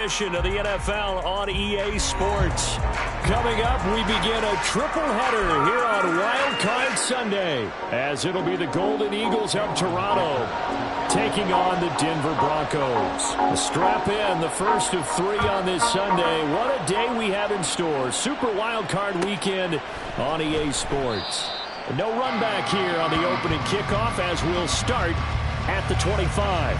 Edition of the NFL on EA Sports. Coming up, we begin a triple header here on Wild Card Sunday, as it'll be the Golden Eagles of Toronto taking on the Denver Broncos. Strap in, the first of 3 on this Sunday. What a day we have in store. Super Wild Card weekend on EA Sports. No run back here on the opening kickoff as we'll start at the 25.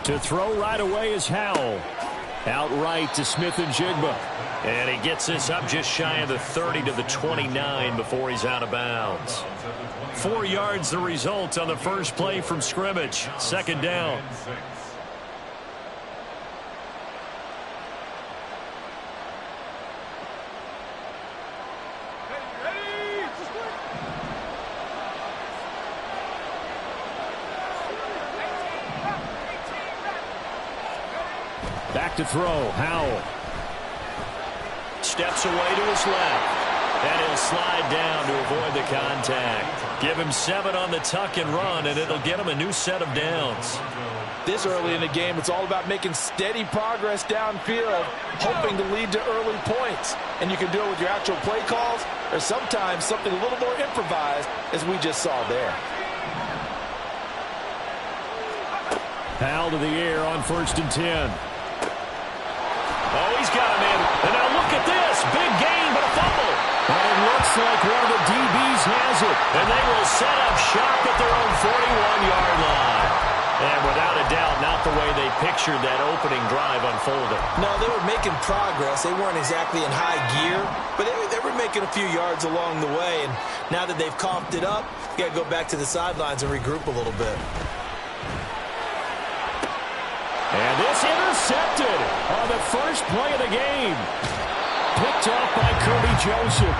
To throw right away is Howell. Outright to Smith and Jigba. And he gets this up just shy of the 30 to the 29 before he's out of bounds. 4 yards the result on the first play from scrimmage. Second down. Back to throw, Howell. Steps away to his left. And he'll slide down to avoid the contact. Give him 7 on the tuck and run, and it'll get him a new set of downs. This early in the game, it's all about making steady progress downfield, hoping to lead to early points. And you can do it with your actual play calls, or sometimes something a little more improvised, as we just saw there. Howell to the air on 1st and 10. Oh, he's got him in. And now look at this. Big gain, but a fumble. And it looks like one of the DBs has it. And they will set up shop at their own 41-yard line. And without a doubt, not the way they pictured that opening drive unfolding. No, they were making progress. They weren't exactly in high gear, but they were making a few yards along the way. And now that they've coughed it up, you got to go back to the sidelines and regroup a little bit. And this intercepted on the first play of the game. Picked off by Kirby Joseph.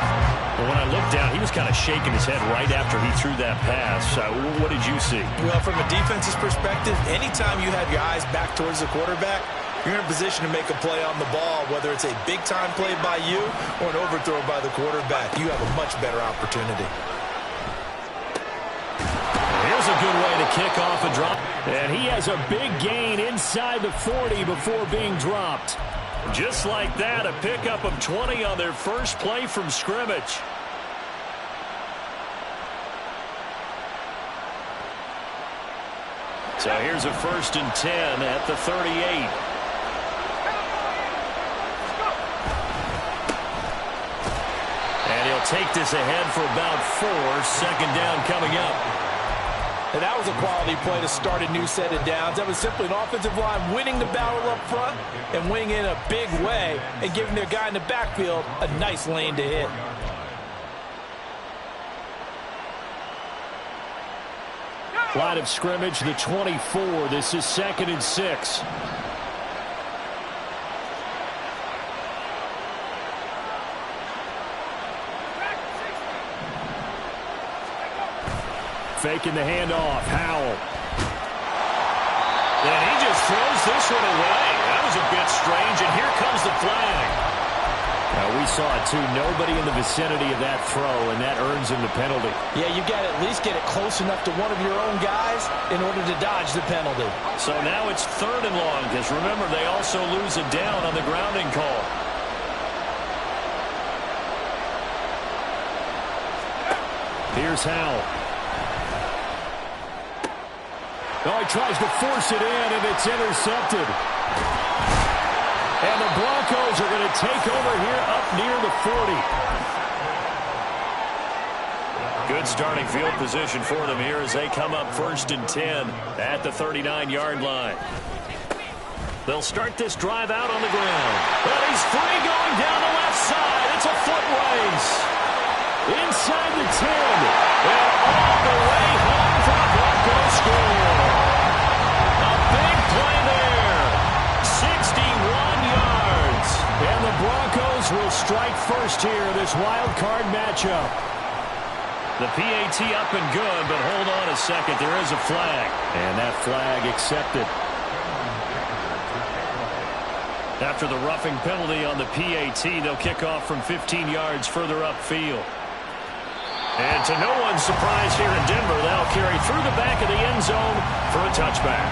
Well, when I looked down, he was kind of shaking his head right after he threw that pass. What did you see? Well, from a defense's perspective, anytime you have your eyes back towards the quarterback, you're in a position to make a play on the ball, whether it's a big-time play by you or an overthrow by the quarterback. You have a much better opportunity. Here's a good way to kick off a drop. And he has a big gain inside the 40 before being dropped. Just like that, a pickup of 20 on their first play from scrimmage. So here's a 1st and 10 at the 38. And he'll take this ahead for about 4. Second down coming up. And that was a quality play to start a new set of downs. That was simply an offensive line winning the battle up front and winning in a big way and giving their guy in the backfield a nice lane to hit. Line of scrimmage, the 24. This is 2nd and 6. Faking the handoff, Howell. And he just throws this one away. That was a bit strange, and here comes the flag. Now, we saw it too. Nobody in the vicinity of that throw, and that earns him the penalty. Yeah, you got to at least get it close enough to one of your own guys in order to dodge the penalty. So now it's 3rd and long, because remember, they also lose a down on the grounding call. Here's Howell. Oh, he tries to force it in, and it's intercepted. And the Broncos are going to take over here up near the 40. Good starting field position for them here as they come up 1st and 10 at the 39-yard line. They'll start this drive out on the ground. But he's free going down the left side. It's a foot race. inside the 10. And all the way home for the Broncos score. A big play there. 61 yards. And the Broncos will strike first here, this wild card matchup. The PAT up and good, but hold on a second. There is a flag. And that flag accepted. After the roughing penalty on the PAT, they'll kick off from 15 yards further upfield. And to no one's surprise here in Denver, they'll carry through the back of the end zone for a touchback.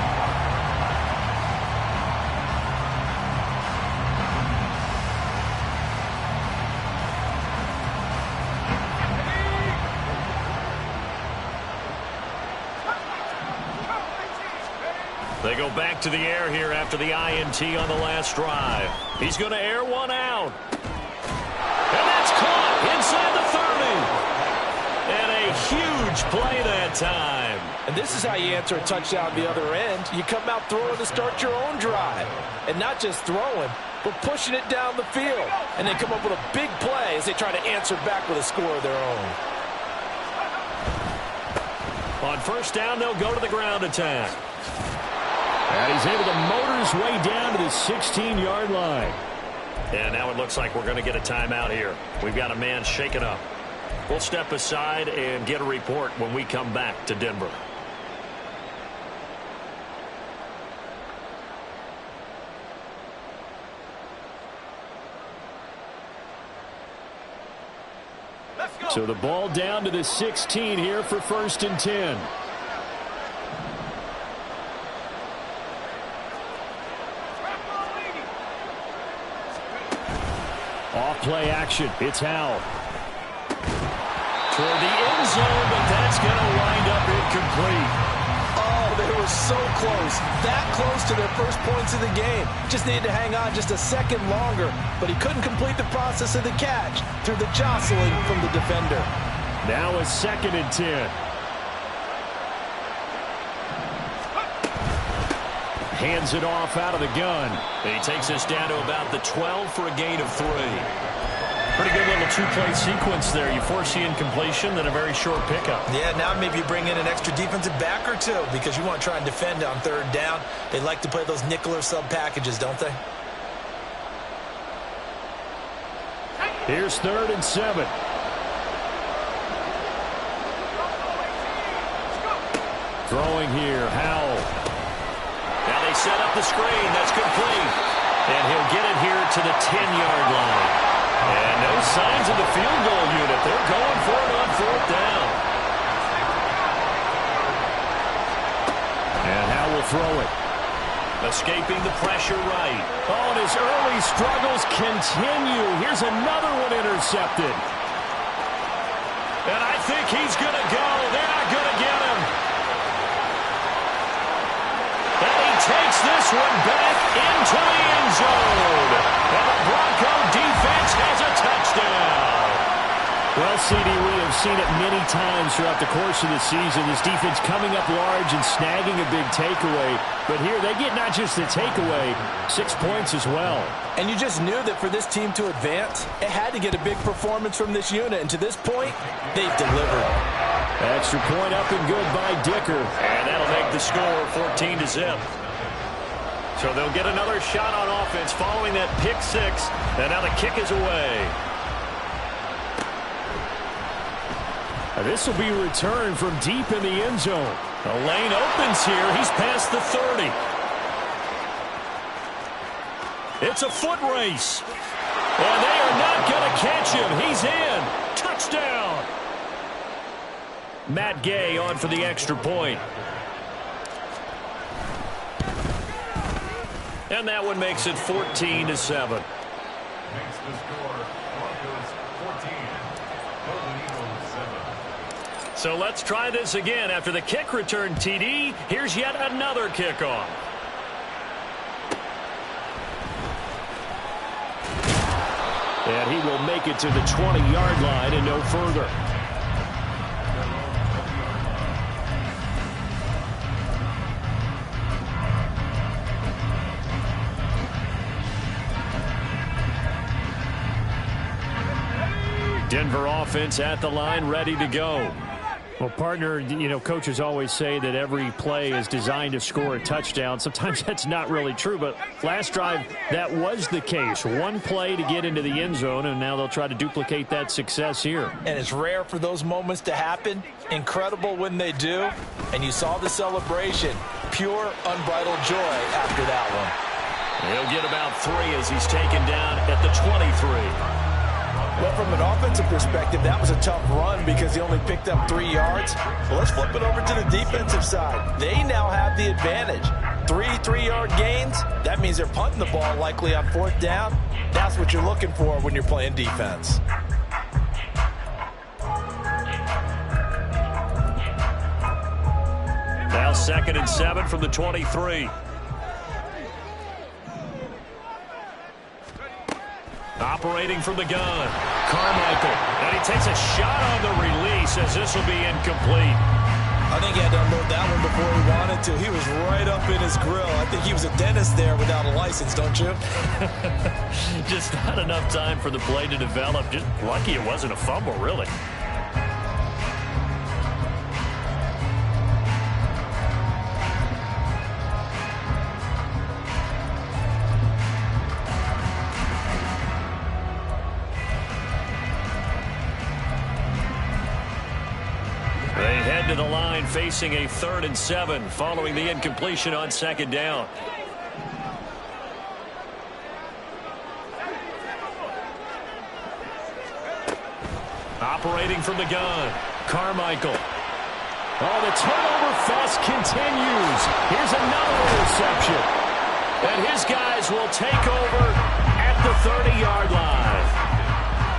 They go back to the air here after the INT on the last drive. He's going to air one out. And that's caught inside the 30. And a huge play that time. And this is how you answer a touchdown the other end. You come out throwing to start your own drive. And not just throwing, but pushing it down the field. And then come up with a big play as they try to answer back with a score of their own. On first down, they'll go to the ground attack. And he's able to motor his way down to the 16-yard line. And now it looks like we're going to get a timeout here. We've got a man shaken up. We'll step aside and get a report when we come back to Denver. So the ball down to the 16 here for 1st and 10. Off-play action. It's Howell. Toward the end zone, but that's going to wind up incomplete. Oh, they were so close. That close to their first points of the game. Just needed to hang on just a second longer, but he couldn't complete the process of the catch through the jostling from the defender. Now a 2nd and 10. Hands it off out of the gun. He takes us down to about the 12 for a gain of 3. Pretty good little two-play sequence there. You force the incompletion, then a very short pickup. Yeah, now maybe you bring in an extra defensive back or two because you want to try and defend on 3rd down. They like to play those nickel or sub packages, don't they? Here's 3rd and 7. Throwing here, Howell. Now they set up the screen. That's complete. And he'll get it here to the 10-yard line. And no signs of the field goal unit. They're going for it on 4th down. And Howell will throw it. Escaping the pressure right. Oh, and his early struggles continue. Here's another one intercepted. And I think he's going to go. They're not going to get him. And he takes this one back into the end zone. And the Bronco defense has a touchdown. Well, CD, we have seen it many times throughout the course of the season. This defense coming up large and snagging a big takeaway. But here they get not just the takeaway, 6 points as well. And you just knew that for this team to advance, it had to get a big performance from this unit. And to this point, they've delivered. Extra point up and good by Dicker. And that'll make the score 14-0. So they'll get another shot on offense following that pick 6. And now the kick is away. This will be returned from deep in the end zone. The lane opens here. He's past the 30. It's a foot race. And they are not going to catch him. He's in. Touchdown. Matt Gay on for the extra point. And that one makes it 14-7. So let's try this again. After the kick return TD, here's yet another kickoff. And he will make it to the 20-yard line and no further. Denver offense at the line, ready to go. Well, partner, you know, coaches always say that every play is designed to score a touchdown. Sometimes that's not really true, but last drive, that was the case. One play to get into the end zone, and now they'll try to duplicate that success here. And it's rare for those moments to happen. Incredible when they do. And you saw the celebration. Pure, unbridled joy after that one. He'll get about 3 as he's taken down at the 23. Well, from an offensive perspective, that was a tough run because he only picked up 3 yards. Well, let's flip it over to the defensive side. They now have the advantage. 3 3-yard gains. That means they're punting the ball likely on 4th down. That's what you're looking for when you're playing defense. Now 2nd and 7 from the 23. Operating from the gun, Carmichael. And he takes a shot on the release as this will be incomplete. I think he had to unload that one before he wanted to. He was right up in his grill. I think he was a dentist there without a license, don't you? Just not enough time for the play to develop. Just lucky it wasn't a fumble, really. They head to the line facing a 3rd and 7 following the incompletion on 2nd down. Operating from the gun, Carmichael. Oh, the turnover fest continues. Here's another interception. And his guys will take over at the 30-yard line.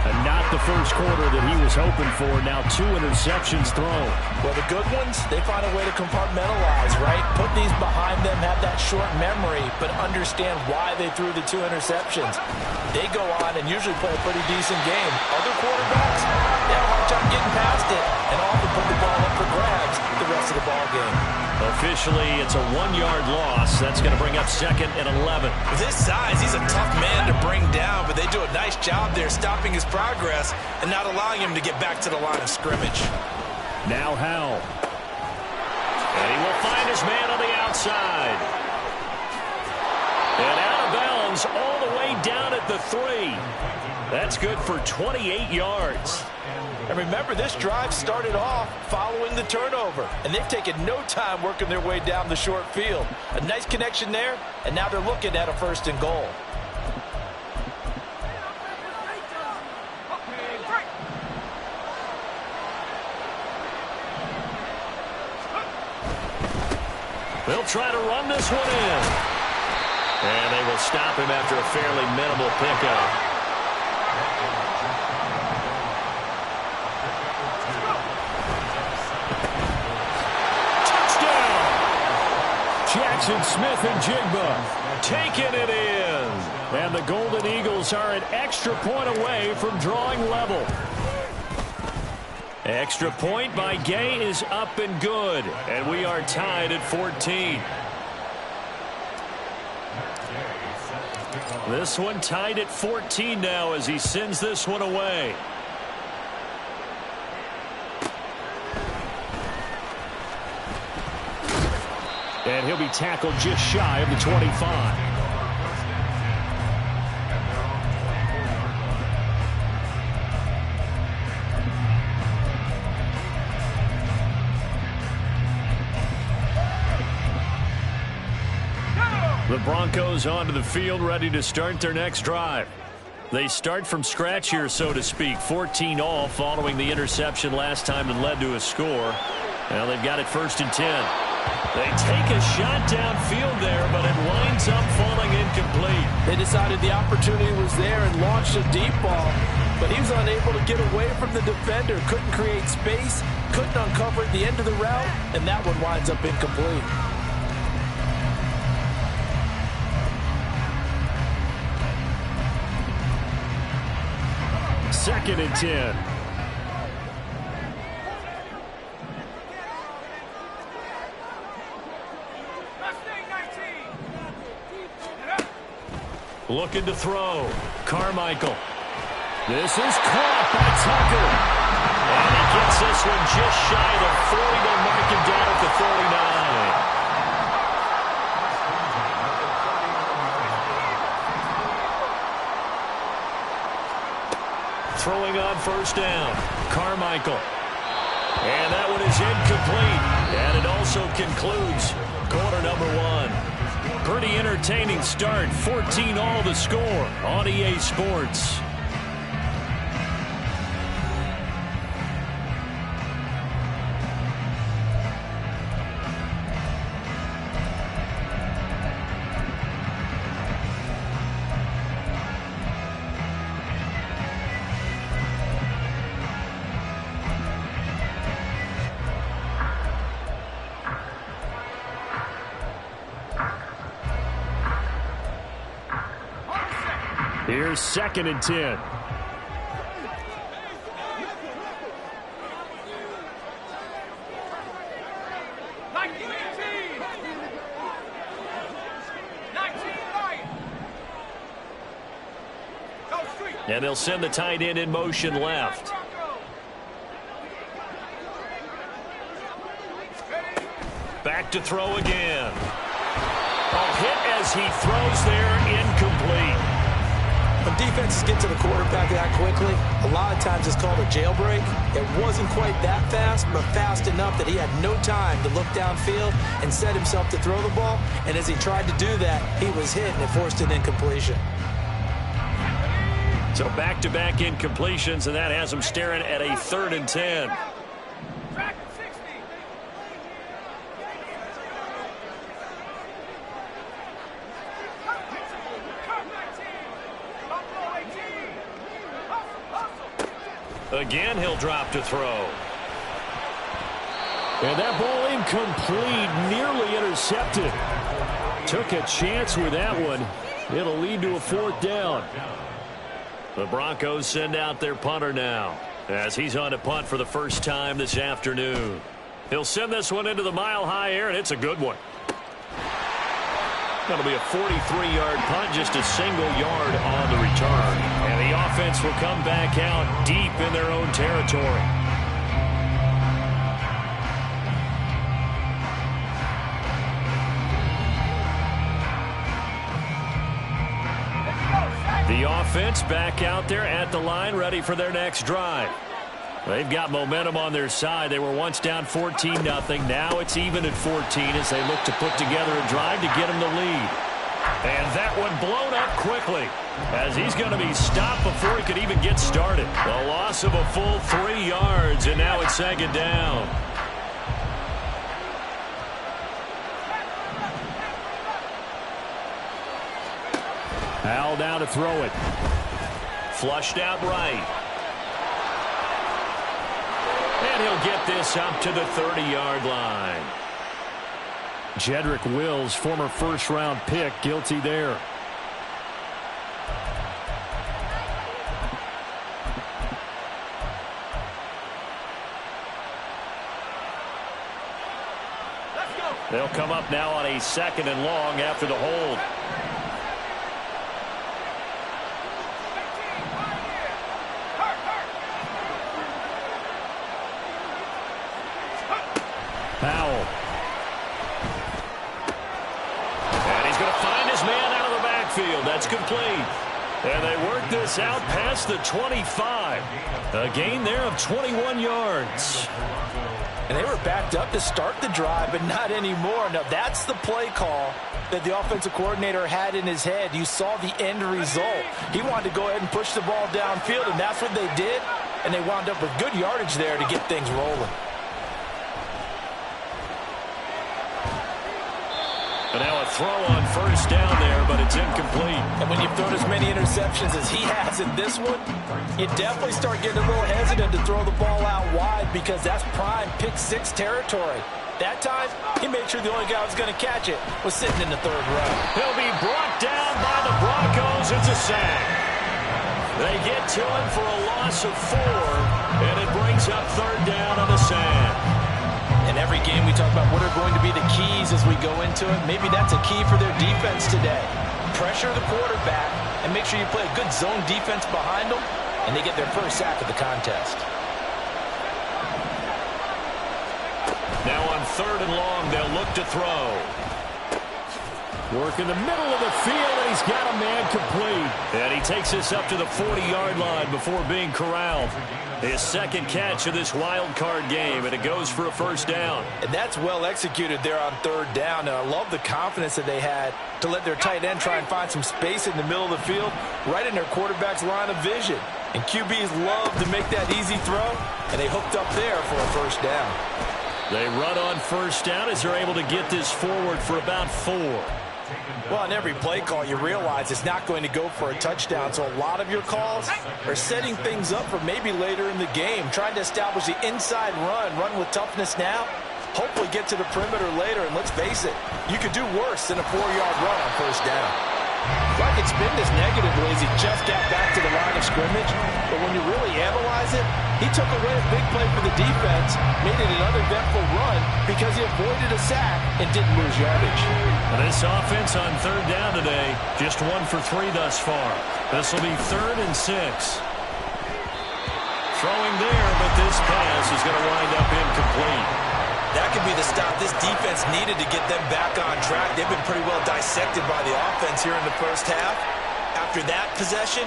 And not the first quarter that he was hoping for. Now 2 interceptions thrown. Well, the good ones, they find a way to compartmentalize, right? Put these behind them, have that short memory, but understand why they threw the 2 interceptions. They go on and usually play a pretty decent game. Other quarterbacks, they have a hard time getting past it and often put the ball up for grabs the rest of the ball game. Officially, it's a 1-yard loss. That's going to bring up 2nd and 11. With his size, he's a tough man to bring down, but they do a nice job there stopping his progress and not allowing him to get back to the line of scrimmage. Now Howell. And he will find his man on the outside. And out of bounds all the way down at the 3. That's good for 28 yards. And remember, this drive started off following the turnover, and they've taken no time working their way down the short field. A nice connection there, and now they're looking at a 1st and goal. They'll try to run this one in. And they will stop him after a fairly minimal pickup. Jackson Smith and Jigba taking it in. And the Golden Eagles are an extra point away from drawing level. Extra point by Gay is up and good. And we are tied at 14. This one tied at 14 now as he sends this one away. And he'll be tackled just shy of the 25. The Broncos onto the field, ready to start their next drive. They start from scratch here, so to speak. 14 all following the interception last time that led to a score. Now they've got it 1st and 10. They take a shot downfield there, but it winds up falling incomplete. They decided the opportunity was there and launched a deep ball, but he was unable to get away from the defender. Couldn't create space, couldn't uncover at the end of the route, and that one winds up incomplete. Second and 10. Looking to throw. Carmichael. This is caught by Tucker. And he gets this one just shy of 40. They'll mark him down at the 49. Throwing on first down, Carmichael. And that one is incomplete. And it also concludes quarter number one. Pretty entertaining start. 14-all the score on EA Sports. Here's 2nd and 10. And they'll send the tight end in motion left. Back to throw again. A hit as he throws there, incomplete. When defenses get to the quarterback that quickly, a lot of times it's called a jailbreak. It wasn't quite that fast, but fast enough that he had no time to look downfield and set himself to throw the ball. And as he tried to do that, he was hit and it forced an incompletion. So back-to-back incompletions, and that has him staring at a 3rd and 10. Again, he'll drop to throw. And that ball incomplete, nearly intercepted. Took a chance with that one. It'll lead to a 4th down. The Broncos send out their punter now, as he's on to punt for the first time this afternoon. He'll send this one into the mile-high air, and it's a good one. That'll be a 43-yard punt, just a single yard on the return. And the offense will come back out deep in their own territory. The offense back out there at the line, ready for their next drive. They've got momentum on their side. They were once down 14-0. Now it's even at 14 as they look to put together a drive to get them the lead. And that one blown up quickly as he's going to be stopped before he could even get started. The loss of a full 3 yards, and now it's 2nd down. Howell now to throw it. Flushed out right. And he'll get this up to the 30-yard line. Jedrick Wills, former first-round pick, guilty there. They'll come up now on a 2nd and long after the hold. Powell. And he's going to find his man out of the backfield. That's complete. And they work this out past the 25. A gain there of 21 yards. And they were backed up to start the drive, but not anymore. Now, that's the play call that the offensive coordinator had in his head. You saw the end result. He wanted to go ahead and push the ball downfield, and that's what they did. And they wound up with good yardage there to get things rolling. And now a throw on first down there, but it's incomplete. And when you've thrown as many interceptions as he has in this one, you definitely start getting a little hesitant to throw the ball out wide because that's prime pick-6 territory. That time, he made sure the only guy who was going to catch it was sitting in the 3rd row. He'll be brought down by the Broncos. It's a sack. They get to him for a loss of 4, and it brings up 3rd down on the sack. In every game, we talk about what are going to be the keys as we go into it. Maybe that's a key for their defense today. Pressure the quarterback and make sure you play a good zone defense behind them. and they get their first sack of the contest. Now on 3rd and long, they'll look to throw. Work in the middle of the field, and he's got a man complete. And he takes this up to the 40-yard line before being corralled. His second catch of this wild card game, and it goes for a first down. And that's well executed there on 3rd down. And I love the confidence that they had to let their tight end try and find some space in the middle of the field, right in their quarterback's line of vision. And QBs love to make that easy throw, and they hooked up there for a first down. They run on first down as they're able to get this forward for about 4. Well, on every play call, you realize it's not going to go for a touchdown, so a lot of your calls are setting things up for maybe later in the game, trying to establish the inside run with toughness now, hopefully get to the perimeter later, and let's face it, you could do worse than a 4-yard run on first down. Like it's been this negatively as he just got back to the line of scrimmage, but when you really analyze it, he took away a big play for the defense, made it an uneventful run because he avoided a sack and didn't lose yardage. This offense on 3rd down today, just 1 for 3 thus far. This will be 3rd and 6. Throwing there, but this pass is going to wind up incomplete. That could be the stop this defense needed to get them back on track. They've been pretty well dissected by the offense here in the first half. After that possession,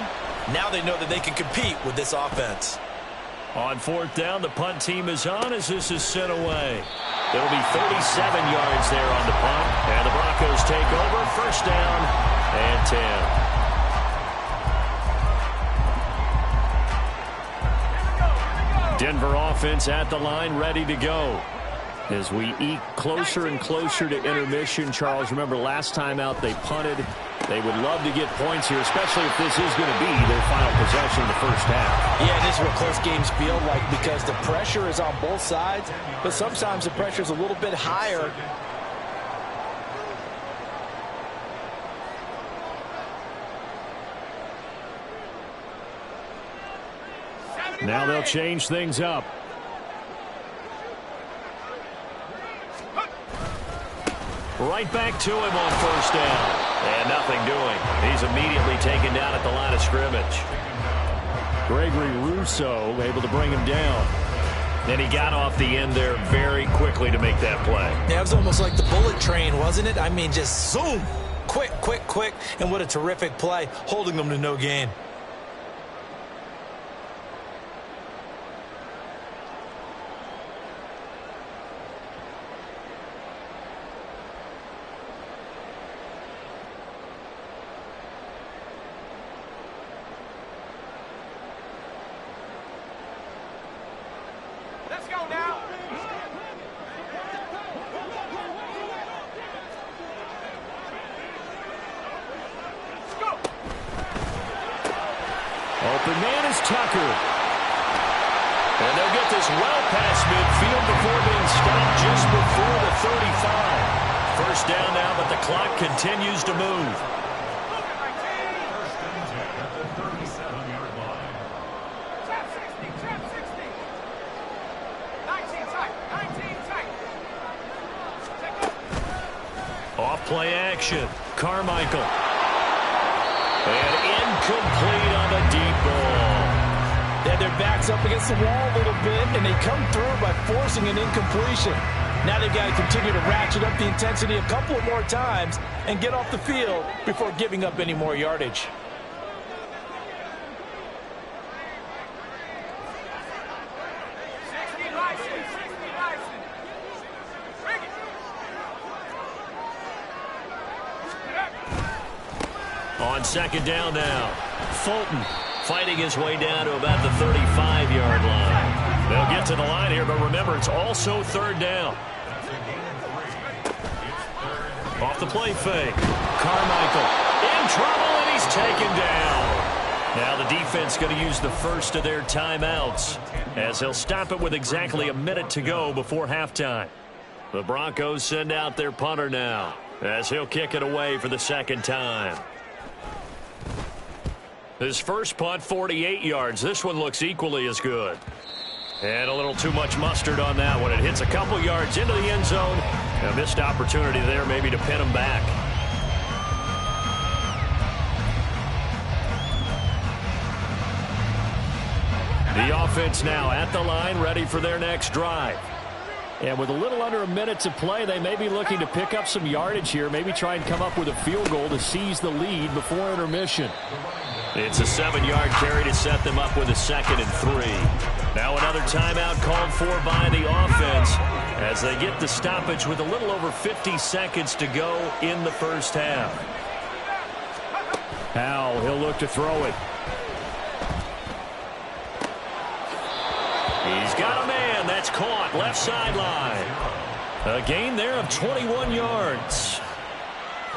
now they know that they can compete with this offense. On 4th down, the punt team is on as this is sent away. It'll be 37 yards there on the punt, and the Broncos take over. First down and 10. Denver offense at the line, ready to go. As we eke closer and closer to intermission, Charles, remember last time out they punted. They would love to get points here, especially if this is going to be their final possession in the first half. Yeah, this is what close games feel like because the pressure is on both sides, but sometimes the pressure is a little bit higher. Now they'll change things up. Right back to him on first down. And nothing doing. He's immediately taken down at the line of scrimmage. Gregory Rousseau able to bring him down. And he got off the end there very quickly to make that play. Yeah, it was almost like the bullet train, wasn't it? I mean, just zoom. Quick, quick, quick. And what a terrific play, holding them to no gain. Open man is Tucker. And they'll get this well past midfield before being stopped just before the 35. First down now, but the clock continues to move. Off play action. Carmichael. And incomplete on the deep ball. They had their backs up against the wall a little bit, and they come through by forcing an incompletion. Now they've got to continue to ratchet up the intensity a couple of more times and get off the field before giving up any more yardage. On second down now, Fulton fighting his way down to about the 35-yard line. They'll get to the line here, but remember, it's also third down. Off the play fake. Carmichael in trouble, and he's taken down. Now the defense going to use the first of their timeouts as they'll stop it with exactly a minute to go before halftime. The Broncos send out their punter now as he'll kick it away for the second time. His first punt, 48 yards. This one looks equally as good. And a little too much mustard on that one. It hits a couple yards into the end zone. A missed opportunity there maybe to pin him back. The offense now at the line, ready for their next drive. And with a little under a minute to play, they may be looking to pick up some yardage here, maybe try and come up with a field goal to seize the lead before intermission. It's a 7-yard carry to set them up with a 2nd and 3. Now another timeout called for by the offense as they get the stoppage with a little over 50 seconds to go in the first half. Howell, he'll look to throw it. He's got a man. That's caught. Left sideline. A gain there of 21 yards.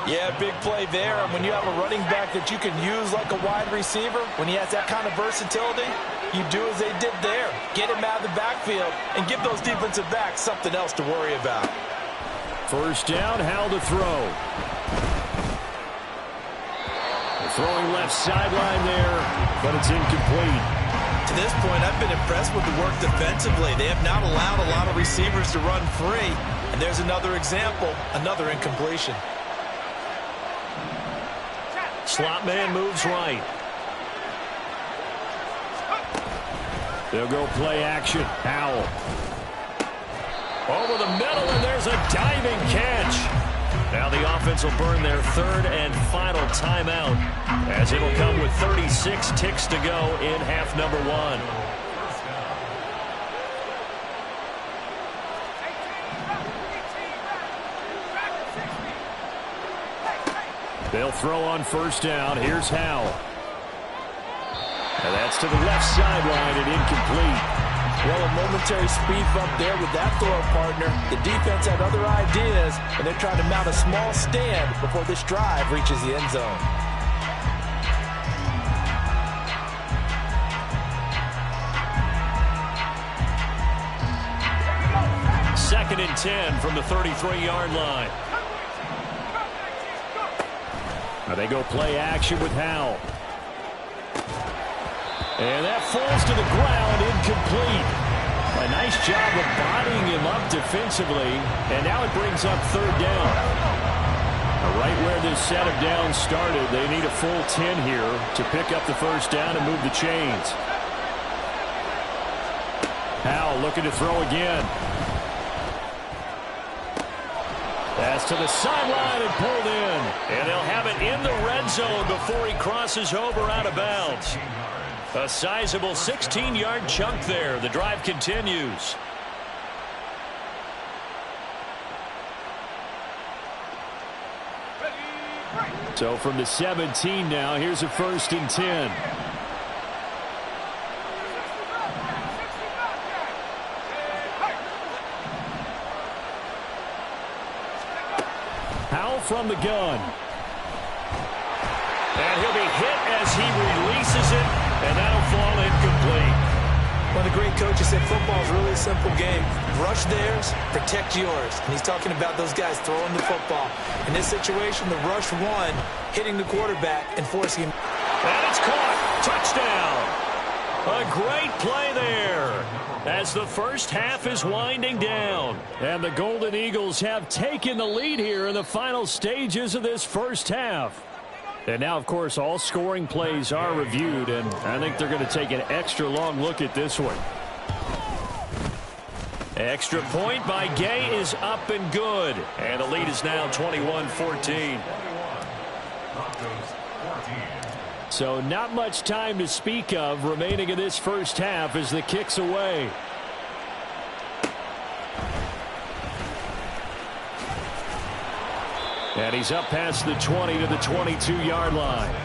Yeah, big play there. And when you have a running back that you can use like a wide receiver, when he has that kind of versatility, you do as they did there. Get him out of the backfield and give those defensive backs something else to worry about. First down, Howell to throw. Throwing left sideline there, but it's incomplete. To this point, I've been impressed with the work defensively. They have not allowed a lot of receivers to run free. And there's another example, another incompletion. Slot man moves right. They'll go play action. Howell. Over the middle, and there's a diving catch. Now the offense will burn their 3rd and final timeout as it'll come with 36 ticks to go in half number 1. They'll throw on first down. Here's Howell. And that's to the left sideline and incomplete. Well, a momentary speed bump there with that throw partner. The defense had other ideas, and they're trying to mount a small stand before this drive reaches the end zone. Second and 10 from the 33-yard line. Now they go play action with Howell. And that falls to the ground, incomplete. A nice job of bodying him up defensively, and now it brings up 3rd down. Right where this set of downs started, they need a full 10 here to pick up the first down and move the chains. Howell looking to throw again. Pass to the sideline and pulled in. And they'll have it in the red zone before he crosses over out of bounds. A sizable 16-yard chunk there. The drive continues. So from the 17 now, here's a 1st and 10. Howell from the gun. And he'll be hit as he releases it, and that'll fall incomplete. One of the great coaches said football is really a simple game. Rush theirs, protect yours. And he's talking about those guys throwing the football. In this situation, the rush one, hitting the quarterback and forcing him. And it's caught. Touchdown. A great play there as the first half is winding down. And the Golden Eagles have taken the lead here in the final stages of this first half. And now, of course, all scoring plays are reviewed, and I think they're going to take an extra long look at this one. Extra point by Gay is up and good. And the lead is now 21-14. So not much time to speak of remaining in this first half as the kick's away. And he's up past the 20 to the 22-yard line.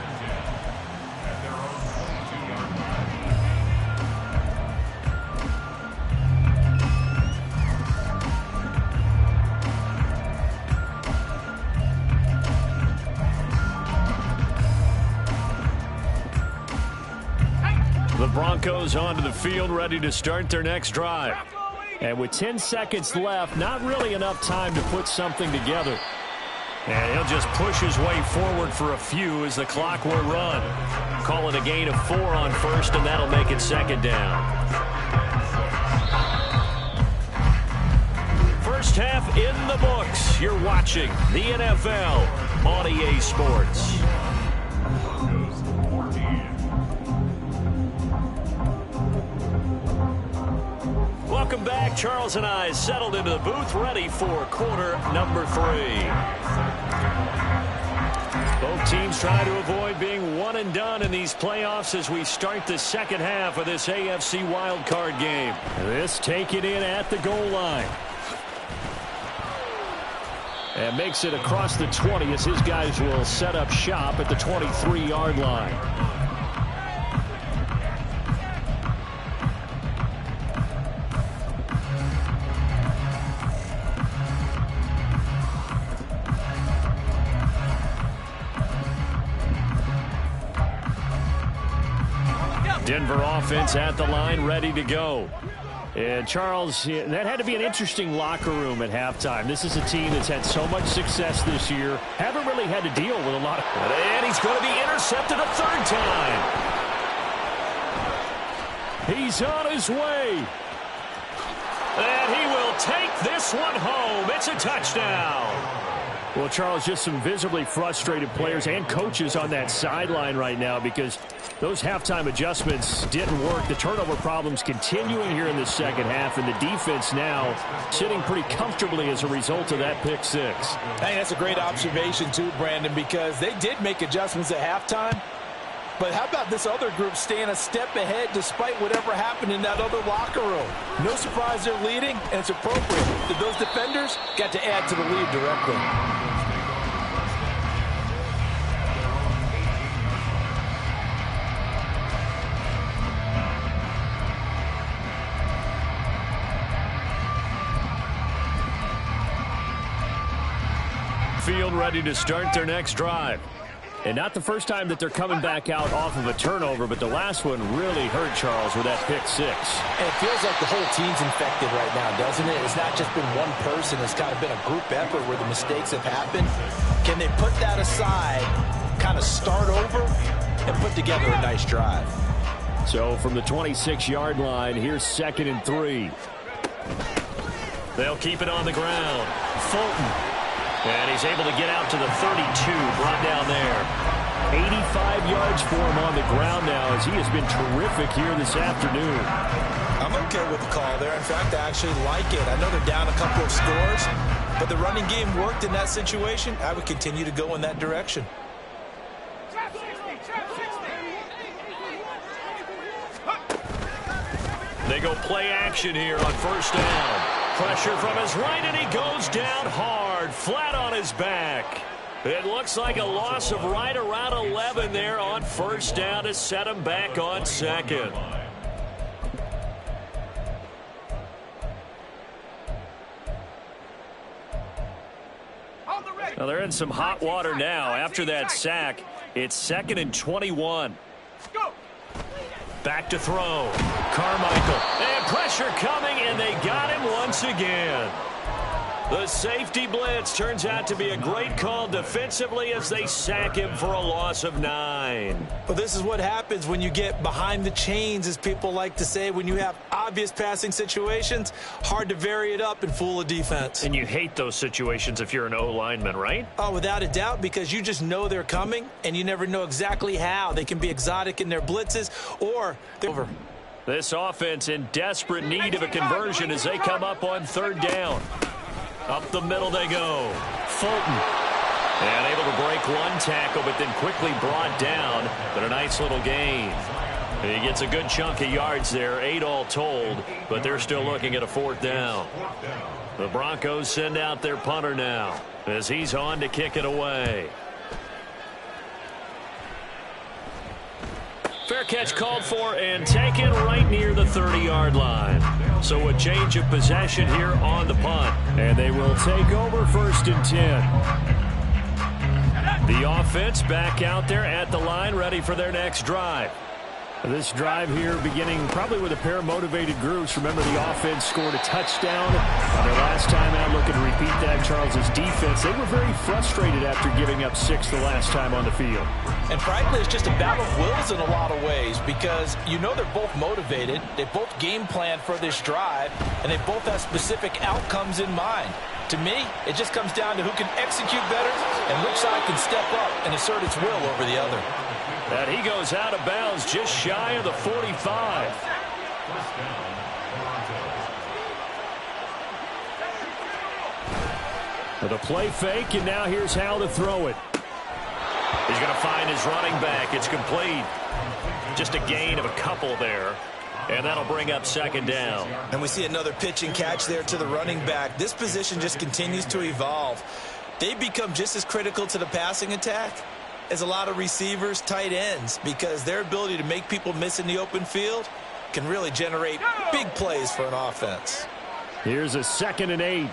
The Broncos onto the field, ready to start their next drive. And with 10 seconds left, not really enough time to put something together. And he'll just push his way forward for a few as the clock will run. Call it a gain of 4 on first, and that'll make it second down. First half in the books. You're watching the NFL on EA Sports. Welcome back. Charles and I settled into the booth, ready for quarter number 3. Both teams try to avoid being one and done in these playoffs as we start the second half of this AFC wildcard game. This taken in at the goal line. And makes it across the 20 as his guys will set up shop at the 23-yard line. Denver offense at the line, ready to go. And Charles, that had to be an interesting locker room at halftime. This is a team that's had so much success this year. Haven't really had to deal with a lot of... And he's going to be intercepted a third time. He's on his way. And he will take this one home. It's a touchdown. Well, Charles, just some visibly frustrated players and coaches on that sideline right now because those halftime adjustments didn't work. The turnover problems continuing here in the second half, and the defense now sitting pretty comfortably as a result of that pick six. I think that's a great observation too, Brandon, because they did make adjustments at halftime. But how about this other group staying a step ahead despite whatever happened in that other locker room? No surprise they're leading, and it's appropriate that those defenders got to add to the lead directly. Field ready to start their next drive. And not the first time that they're coming back out off of a turnover, but the last one really hurt Charles with that pick six. And it feels like the whole team's infected right now, doesn't it? It's not just been one person. It's kind of been a group effort where the mistakes have happened. Can they put that aside, kind of start over, and put together a nice drive? So from the 26-yard line, here's 2nd and 3. They'll keep it on the ground. Fulton. And he's able to get out to the 32, brought down there. 85 yards for him on the ground now as he has been terrific here this afternoon. I'm okay with the call there. In fact, I actually like it. I know they're down a couple of scores, but the running game worked in that situation. I would continue to go in that direction. They go play action here on first down. Pressure from his right, and he goes down hard, flat on his back. It looks like a loss of right around 11 there on first down to set him back on second. Now they're in some hot water now. After that sack, it's 2nd and 21. Back to throw. Carmichael. And pressure coming, and they got him once again. The safety blitz turns out to be a great call defensively as they sack him for a loss of 9. Well, this is what happens when you get behind the chains, as people like to say. When you have obvious passing situations, hard to vary it up and fool a defense. And you hate those situations if you're an O-lineman, right? Oh, without a doubt, because you just know they're coming, and you never know exactly how. They can be exotic in their blitzes, or they're over. This offense in desperate need of a conversion as they come up on third down. Up the middle they go. Fulton. And able to break one tackle, but then quickly brought down. But a nice little gain. He gets a good chunk of yards there, 8 all told, but they're still looking at a 4th down. The Broncos send out their punter now as he's on to kick it away. Fair catch called for and taken right near the 30-yard line. So a change of possession here on the punt. And they will take over 1st and 10. The offense back out there at the line, ready for their next drive. This drive here beginning probably with a pair of motivated groups. Remember, the offense scored a touchdown on their last time out. Looking to repeat that. Charles's defense, they were very frustrated after giving up 6 the last time on the field. And frankly, it's just a battle of wills in a lot of ways because you know they're both motivated. They both game plan for this drive, and they both have specific outcomes in mind. To me, it just comes down to who can execute better and which side can step up and assert its will over the other. And he goes out of bounds just shy of the 45. With a play fake, and now here's how to throw it. He's going to find his running back. It's complete. Just a gain of a couple there. And that'll bring up second down. And we see another pitch and catch there to the running back. This position just continues to evolve. They become just as critical to the passing attack as a lot of receivers, tight ends, because their ability to make people miss in the open field can really generate big plays for an offense. Here's a 2nd and 8.